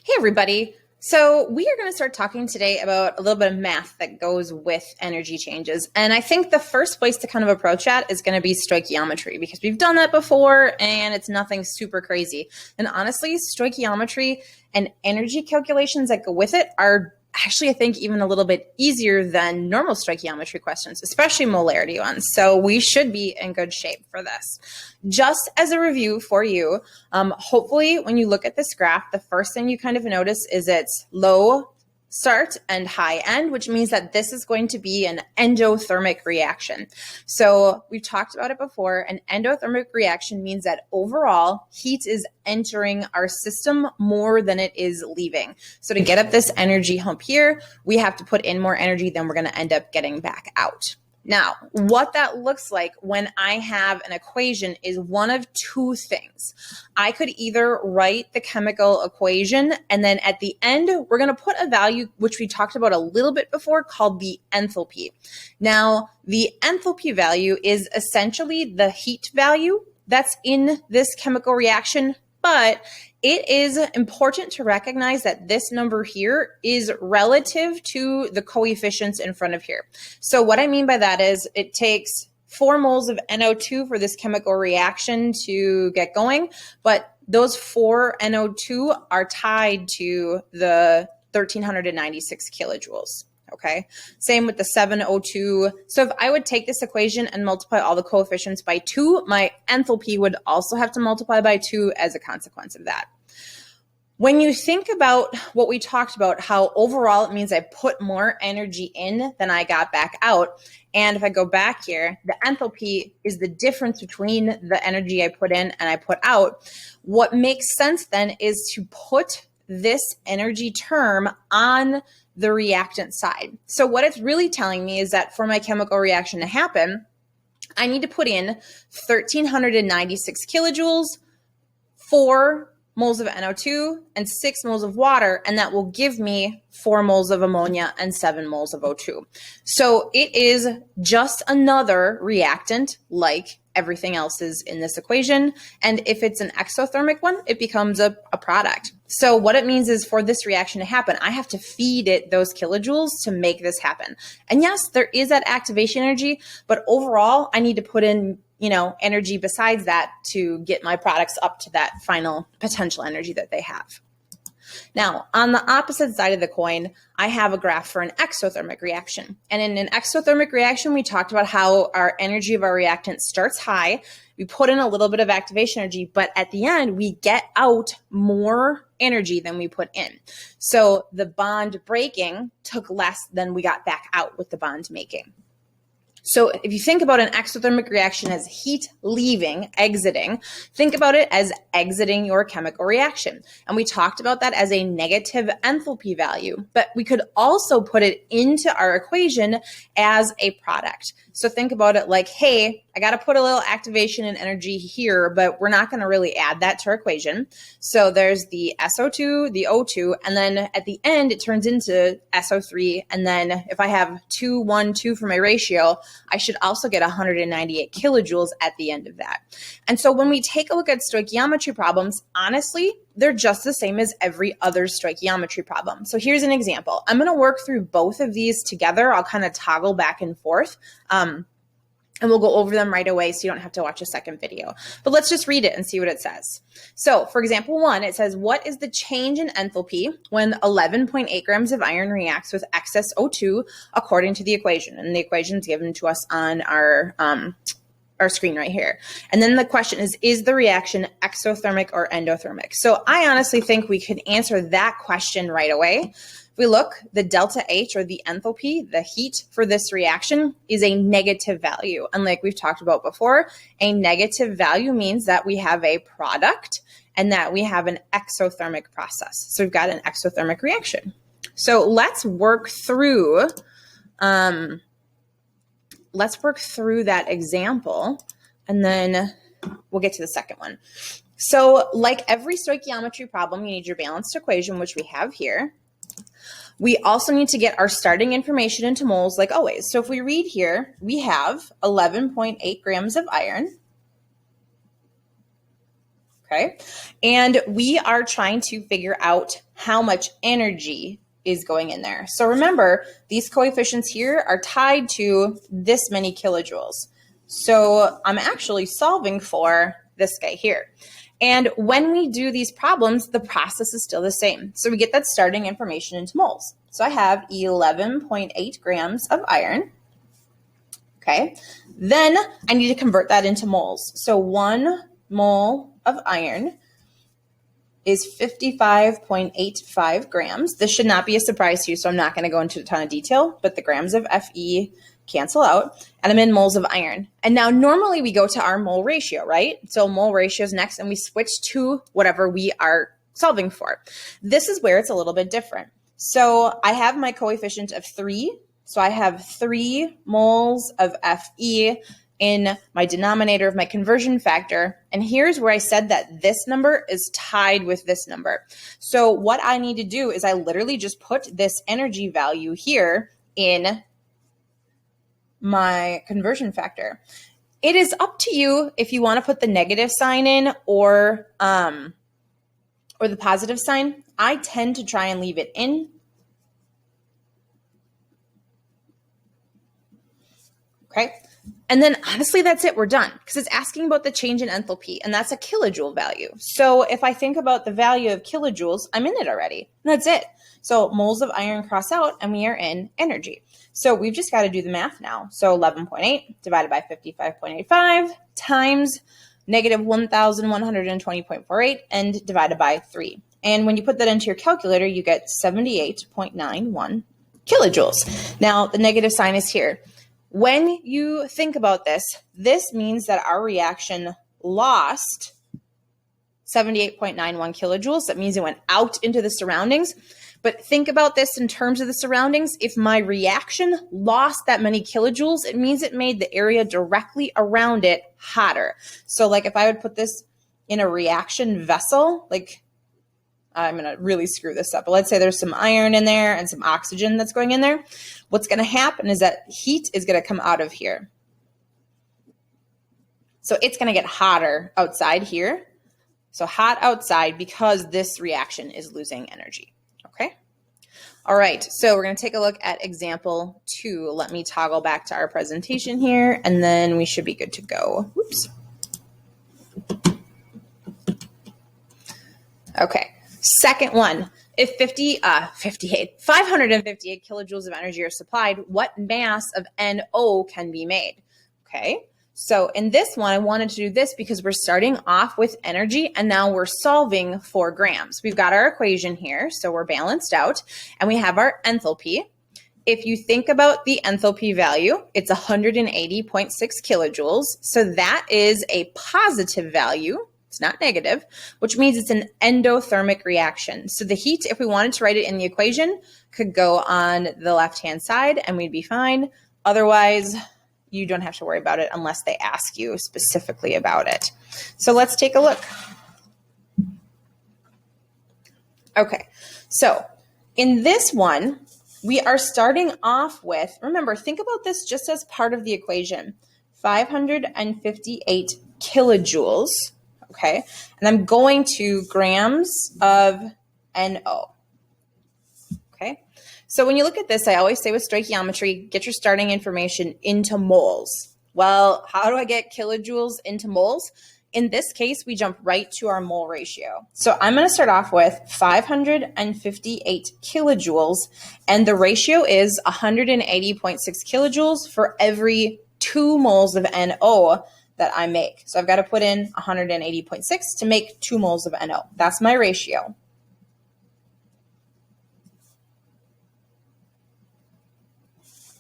Hey, everybody. So we are going to start talking today about a little bit of math that goes with energy changes. And I think the first place to kind of approach that is going to be stoichiometry, because we've done that before and it's nothing super crazy. And honestly, stoichiometry and energy calculations that go with it are actually, I think, even a little bit easier than normal stoichiometry questions, especially molarity ones. So we should be in good shape for this. Just as a review for you, hopefully when you look at this graph, the first thing you kind of notice is it's low start and high end, which means that this is going to be an endothermic reaction. So we've talked about it before. An endothermic reaction means that overall heat is entering our system more than it is leaving. So to get up this energy hump here, we have to put in more energy than we're going to end up getting back out. Now, what that looks like when I have an equation is one of two things. I could either write the chemical equation, and then at the end, we're going to put a value, which we talked about a little bit before, called the enthalpy. Now, the enthalpy value is essentially the heat value that's in this chemical reaction, but it is important to recognize that this number here is relative to the coefficients in front of here. So what I mean by that is it takes 4 moles of NO2 for this chemical reaction to get going, but those 4 NO2 are tied to the 1396 kilojoules. Okay, same with the 7O2. So if I would take this equation and multiply all the coefficients by 2, my enthalpy would also have to multiply by 2 as a consequence of that. When you think about what we talked about, how overall it means I put more energy in than I got back out. And if I go back here, the enthalpy is the difference between the energy I put in and I put out. What makes sense then is to put this energy term on the reactant side. So what it's really telling me is that for my chemical reaction to happen, I need to put in 1396 kilojoules, 4 moles of NO2, and 6 moles of water, and that will give me 4 moles of ammonia and 7 moles of O2. So it is just another reactant like everything else is in this equation. And if it's an exothermic one, it becomes a product. So what it means is for this reaction to happen, I have to feed it those kilojoules to make this happen. And yes, there is that activation energy, but overall, I need to put in energy besides that to get my products up to that final potential energy that they have. Now, on the opposite side of the coin, I have a graph for an exothermic reaction. And in an exothermic reaction, we talked about how our energy of our reactant starts high. We put in a little bit of activation energy, but at the end, we get out more energy than we put in. So the bond breaking took less than we got back out with the bond making. So if you think about an exothermic reaction as heat leaving, exiting, think about it as exiting your chemical reaction. And we talked about that as a negative enthalpy value, but we could also put it into our equation as a product. So think about it like, hey, I got to put a little activation and energy here, but we're not going to really add that to our equation. So there's the SO2, the O2, and then at the end, it turns into SO3. And then if I have 2, 1, 2 for my ratio, I should also get 198 kilojoules at the end of that. And so when we take a look at stoichiometry problems, honestly, they're just the same as every other stoichiometry problem. So here's an example. I'm going to work through both of these together. I'll kind of toggle back and forth. And we'll go over them right away so you don't have to watch a second video. But let's just read it and see what it says. So for example 1, it says, what is the change in enthalpy when 11.8 grams of iron reacts with excess O2 according to the equation? And the equation is given to us on our screen right here. And then the question is the reaction exothermic or endothermic? So I honestly think we could answer that question right away. If we look, the delta H, or the enthalpy, the heat for this reaction, is a negative value. And like we've talked about before, a negative value means that we have a product and that we have an exothermic process. So we've got an exothermic reaction. So let's work through that example, and then we'll get to the second one. So like every stoichiometry problem, you need your balanced equation, which we have here. We also need to get our starting information into moles like always. So if we read here, we have 11.8 grams of iron Okay. And we are trying to figure out how much energy is going in there. So remember, these coefficients here are tied to this many kilojoules. So I'm actually solving for this guy here. And when we do these problems, the process is still the same. So we get that starting information into moles. So I have 11.8 grams of iron. Okay. Then I need to convert that into moles. So 1 mole of iron is 55.85 grams. This should not be a surprise to you, so I'm not going to go into a ton of detail, but the grams of Fe cancel out, and I'm in moles of iron. And now normally we go to our mole ratio, right? So mole ratio is next, and we switch to whatever we are solving for. This is where it's a little bit different. So I have my coefficient of 3, so I have 3 moles of Fe in my denominator of my conversion factor. And here's where I said that this number is tied with this number. So what I need to do is I literally just put this energy value here in my conversion factor. It is up to you if you want to put the negative sign in or the positive sign. I tend to try and leave it in. Okay. And then honestly, that's it. We're done because it's asking about the change in enthalpy, and that's a kilojoule value. So if I think about the value of kilojoules, I'm in it already. And that's it. So moles of iron cross out, and we are in energy. So we've just got to do the math now. So 11.8 divided by 55.85 times negative 1,120.48 and divided by 3. And when you put that into your calculator, you get 78.91 kilojoules. Now, the negative sign is here. When you think about this, this means that our reaction lost 78.91 kilojoules. That means it went out into the surroundings. But think about this in terms of the surroundings. If my reaction lost that many kilojoules, it means it made the area directly around it hotter. So like if I would put this in a reaction vessel, like I'm going to really screw this up, but let's say there's some iron in there and some oxygen that's going in there. What's going to happen is that heat is going to come out of here. So it's going to get hotter outside here. So hot outside because this reaction is losing energy. Okay. All right. So we're going to take a look at example 2. Let me toggle back to our presentation here, and then we should be good to go. Whoops. Okay. Second one, if 558 kilojoules of energy are supplied, what mass of NO can be made? Okay, so in this one, I wanted to do this because we're starting off with energy and now we're solving for grams. We've got our equation here, so we're balanced out, and we have our enthalpy. If you think about the enthalpy value, it's 180.6 kilojoules, so that is a positive value. It's not negative, which means it's an endothermic reaction. So the heat, if we wanted to write it in the equation, could go on the left-hand side and we'd be fine. Otherwise, you don't have to worry about it unless they ask you specifically about it. So let's take a look. Okay, so in this one, we are starting off with, remember, think about this just as part of the equation, 558 kilojoules. Okay, and I'm going to grams of NO. Okay, so when you look at this, I always say with stoichiometry, get your starting information into moles. Well, how do I get kilojoules into moles? In this case, we jump right to our mole ratio. So I'm going to start off with 558 kilojoules, and the ratio is 180.6 kilojoules for every 2 moles of NO that I make. So I've got to put in 180.6 to make 2 moles of NO. That's my ratio.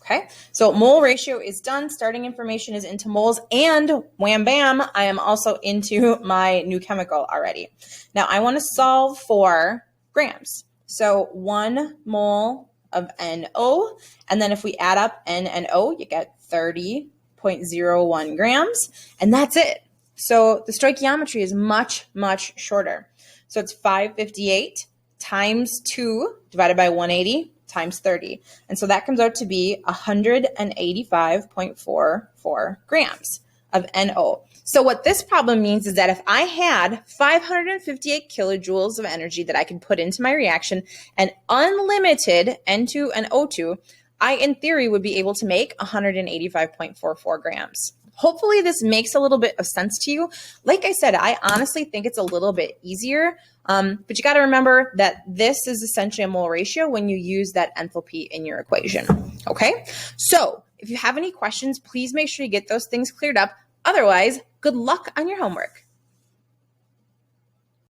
Okay, so mole ratio is done. Starting information is into moles, and wham bam, I am also into my new chemical already. Now I want to solve for grams. So 1 mole of NO, and then if we add up N and O, you get 30.01 grams, and that's it. So the stoichiometry is much, much shorter. So it's 558 times 2 divided by 180 times 30. And so that comes out to be 185.44 grams of NO. So what this problem means is that if I had 558 kilojoules of energy that I could put into my reaction and unlimited N2 and O2, I, in theory, would be able to make 185.44 grams. Hopefully this makes a little bit of sense to you. Like I said, I honestly think it's a little bit easier, but you got to remember that this is essentially a mole ratio when you use that enthalpy in your equation. Okay, so if you have any questions, please make sure you get those things cleared up. Otherwise, good luck on your homework.